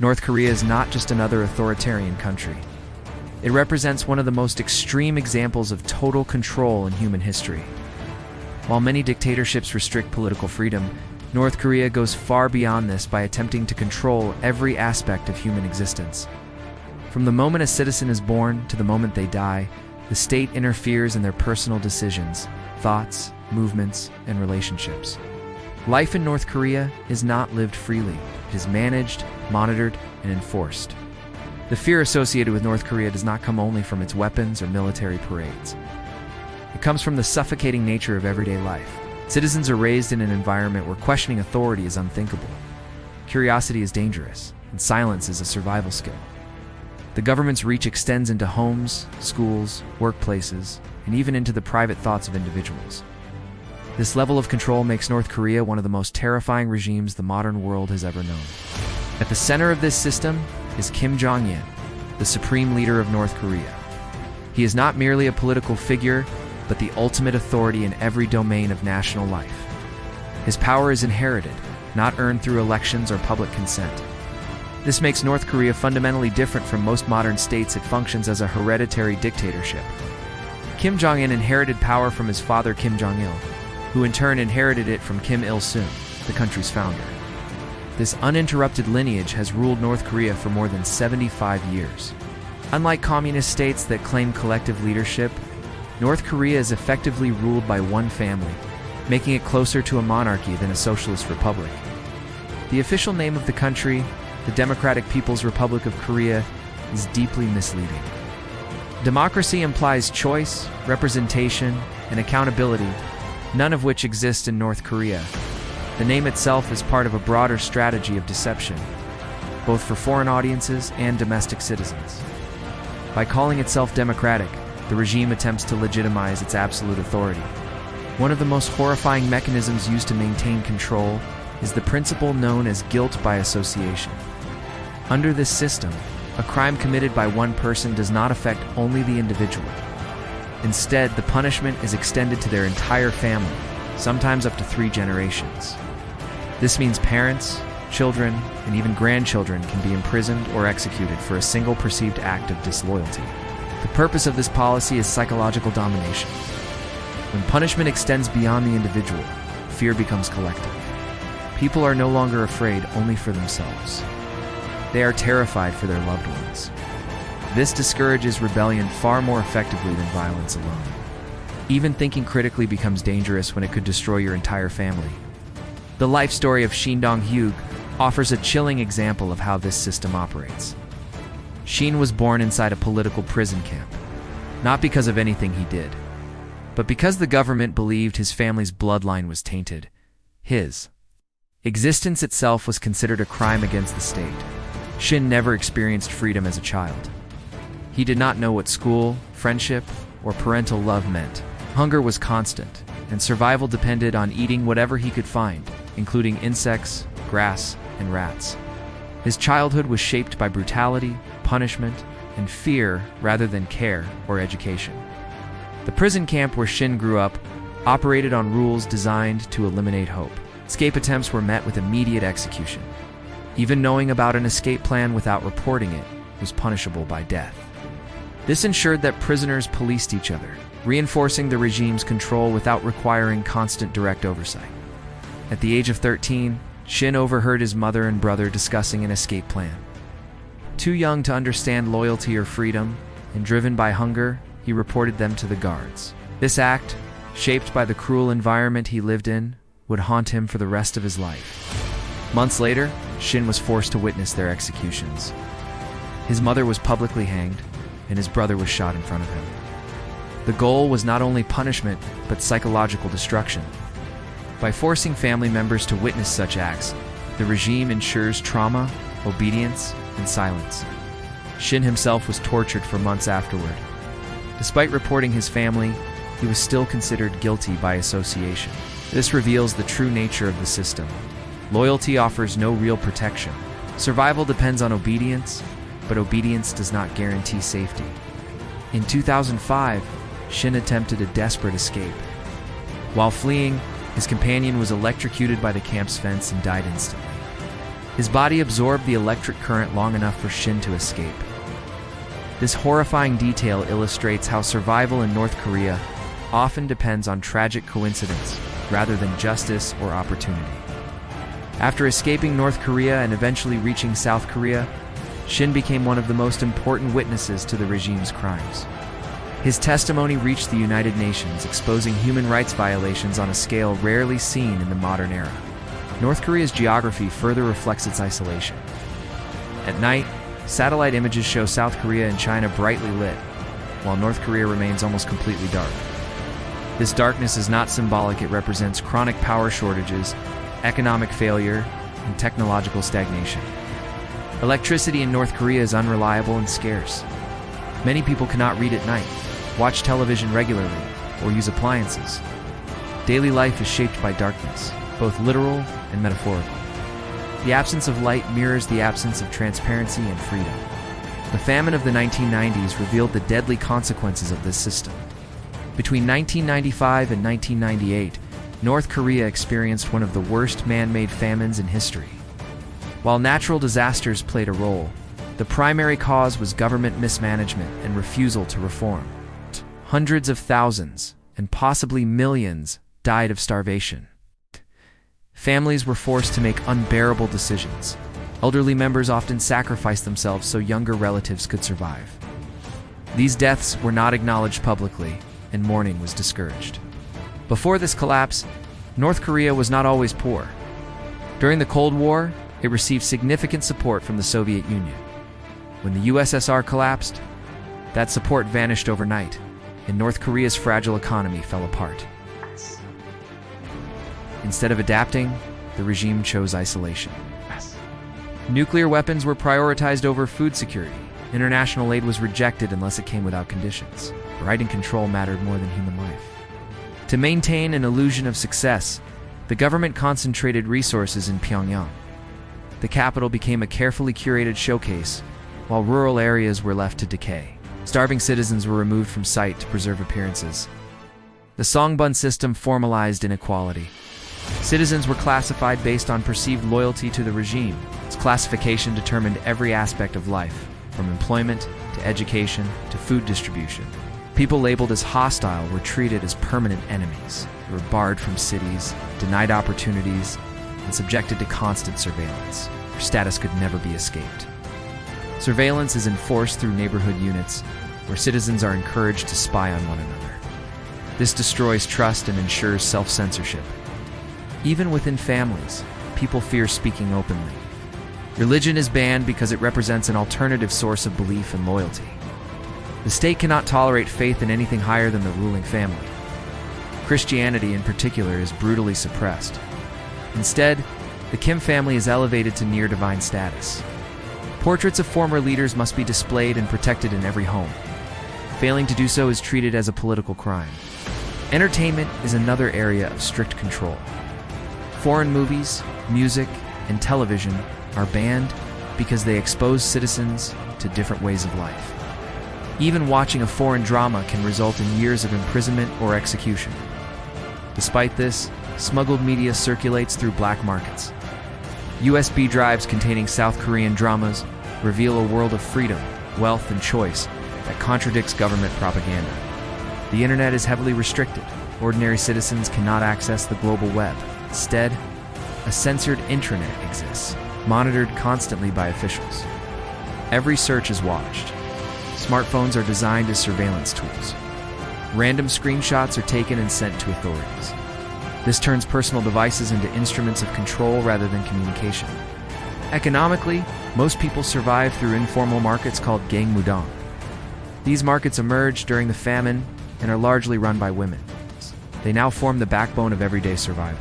North Korea is not just another authoritarian country. It represents one of the most extreme examples of total control in human history. While many dictatorships restrict political freedom, North Korea goes far beyond this by attempting to control every aspect of human existence. From the moment a citizen is born to the moment they die, the state interferes in their personal decisions, thoughts, movements, and relationships. Life in North Korea is not lived freely. It is managed, monitored, and enforced. The fear associated with North Korea does not come only from its weapons or military parades. It comes from the suffocating nature of everyday life. Citizens are raised in an environment where questioning authority is unthinkable. Curiosity is dangerous, and silence is a survival skill. The government's reach extends into homes, schools, workplaces, and even into the private thoughts of individuals. This level of control makes North Korea one of the most terrifying regimes the modern world has ever known. At the center of this system is Kim Jong Un, the supreme leader of North Korea. He is not merely a political figure, but the ultimate authority in every domain of national life. His power is inherited, not earned through elections or public consent. This makes North Korea fundamentally different from most modern states. It functions as a hereditary dictatorship. Kim Jong Un inherited power from his father Kim Jong Il, who in turn inherited it from Kim Il-sung, the country's founder. This uninterrupted lineage has ruled North Korea for more than 75 years. Unlike communist states that claim collective leadership, North Korea is effectively ruled by one family, making it closer to a monarchy than a socialist republic. The official name of the country, the Democratic People's Republic of Korea, is deeply misleading. Democracy implies choice, representation, and accountability, none of which exists in North Korea. The name itself is part of a broader strategy of deception, both for foreign audiences and domestic citizens. By calling itself democratic, the regime attempts to legitimize its absolute authority. One of the most horrifying mechanisms used to maintain control is the principle known as guilt by association. Under this system, a crime committed by one person does not affect only the individual. Instead, the punishment is extended to their entire family, sometimes up to 3 generations. This means parents, children, and even grandchildren can be imprisoned or executed for a single perceived act of disloyalty. The purpose of this policy is psychological domination. When punishment extends beyond the individual, fear becomes collective. People are no longer afraid only for themselves. They are terrified for their loved ones. This discourages rebellion far more effectively than violence alone. Even thinking critically becomes dangerous when it could destroy your entire family. The life story of Shin Dong-hyuk offers a chilling example of how this system operates. Shin was born inside a political prison camp, not because of anything he did, but because the government believed his family's bloodline was tainted. His existence itself was considered a crime against the state. Shin never experienced freedom as a child. He did not know what school, friendship, or parental love meant. Hunger was constant, and survival depended on eating whatever he could find, including insects, grass, and rats. His childhood was shaped by brutality, punishment, and fear rather than care or education. The prison camp where Shin grew up operated on rules designed to eliminate hope. Escape attempts were met with immediate execution. Even knowing about an escape plan without reporting it was punishable by death. This ensured that prisoners policed each other, reinforcing the regime's control without requiring constant direct oversight. At the age of 13, Shin overheard his mother and brother discussing an escape plan. Too young to understand loyalty or freedom, and driven by hunger, he reported them to the guards. This act, shaped by the cruel environment he lived in, would haunt him for the rest of his life. Months later, Shin was forced to witness their executions. His mother was publicly hanged, and his brother was shot in front of him. The goal was not only punishment, but psychological destruction. By forcing family members to witness such acts, the regime ensures trauma, obedience, and silence. Shin himself was tortured for months afterward. Despite reporting his family, he was still considered guilty by association. This reveals the true nature of the system. Loyalty offers no real protection. Survival depends on obedience, but obedience does not guarantee safety. In 2005, Shin attempted a desperate escape. While fleeing, his companion was electrocuted by the camp's fence and died instantly. His body absorbed the electric current long enough for Shin to escape. This horrifying detail illustrates how survival in North Korea often depends on tragic coincidence rather than justice or opportunity. After escaping North Korea and eventually reaching South Korea, Shin became one of the most important witnesses to the regime's crimes. His testimony reached the United Nations, exposing human rights violations on a scale rarely seen in the modern era. North Korea's geography further reflects its isolation. At night, satellite images show South Korea and China brightly lit, while North Korea remains almost completely dark. This darkness is not symbolic, it represents chronic power shortages, economic failure, and technological stagnation. Electricity in North Korea is unreliable and scarce. Many people cannot read at night, watch television regularly, or use appliances. Daily life is shaped by darkness, both literal and metaphorical. The absence of light mirrors the absence of transparency and freedom. The famine of the 1990s revealed the deadly consequences of this system. Between 1995 and 1998, North Korea experienced one of the worst man-made famines in history. While natural disasters played a role, the primary cause was government mismanagement and refusal to reform. Hundreds of thousands, and possibly millions, died of starvation. Families were forced to make unbearable decisions. Elderly members often sacrificed themselves so younger relatives could survive. These deaths were not acknowledged publicly, and mourning was discouraged. Before this collapse, North Korea was not always poor. During the Cold War, it received significant support from the Soviet Union. When the USSR collapsed, that support vanished overnight, and North Korea's fragile economy fell apart. Instead of adapting, the regime chose isolation. Nuclear weapons were prioritized over food security. International aid was rejected unless it came without conditions. Right and control mattered more than human life. To maintain an illusion of success, the government concentrated resources in Pyongyang. The capital became a carefully curated showcase, while rural areas were left to decay. Starving citizens were removed from sight to preserve appearances. The Songbun system formalized inequality. Citizens were classified based on perceived loyalty to the regime. Its classification determined every aspect of life, from employment to education to food distribution. People labeled as hostile were treated as permanent enemies. They were barred from cities, denied opportunities, and subjected to constant surveillance. Their status could never be escaped. Surveillance is enforced through neighborhood units, where citizens are encouraged to spy on one another. This destroys trust and ensures self-censorship. Even within families, people fear speaking openly. Religion is banned because it represents an alternative source of belief and loyalty. The state cannot tolerate faith in anything higher than the ruling family. Christianity, in particular, is brutally suppressed. Instead, the Kim family is elevated to near-divine status. Portraits of former leaders must be displayed and protected in every home. Failing to do so is treated as a political crime. Entertainment is another area of strict control. Foreign movies, music, and television are banned because they expose citizens to different ways of life. Even watching a foreign drama can result in years of imprisonment or execution. Despite this, smuggled media circulates through black markets. USB drives containing South Korean dramas reveal a world of freedom, wealth, and choice that contradicts government propaganda. The internet is heavily restricted. Ordinary citizens cannot access the global web. Instead, a censored intranet exists, monitored constantly by officials. Every search is watched. Smartphones are designed as surveillance tools. Random screenshots are taken and sent to authorities. This turns personal devices into instruments of control rather than communication. Economically, most people survive through informal markets called gangmudang. These markets emerged during the famine and are largely run by women. They now form the backbone of everyday survival.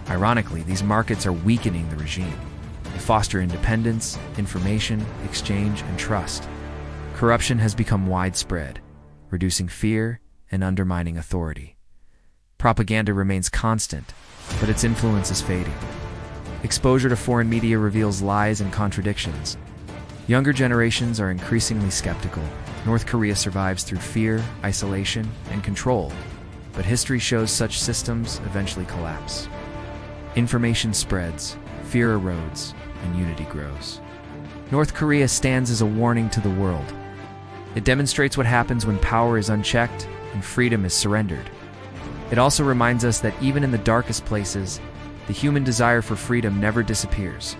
Ironically, these markets are weakening the regime. They foster independence, information, exchange, and trust. Corruption has become widespread, reducing fear and undermining authority. Propaganda remains constant, but its influence is fading. Exposure to foreign media reveals lies and contradictions. Younger generations are increasingly skeptical. North Korea survives through fear, isolation, and control, but history shows such systems eventually collapse. Information spreads, fear erodes, and unity grows. North Korea stands as a warning to the world. It demonstrates what happens when power is unchecked and freedom is surrendered. It also reminds us that even in the darkest places, the human desire for freedom never disappears.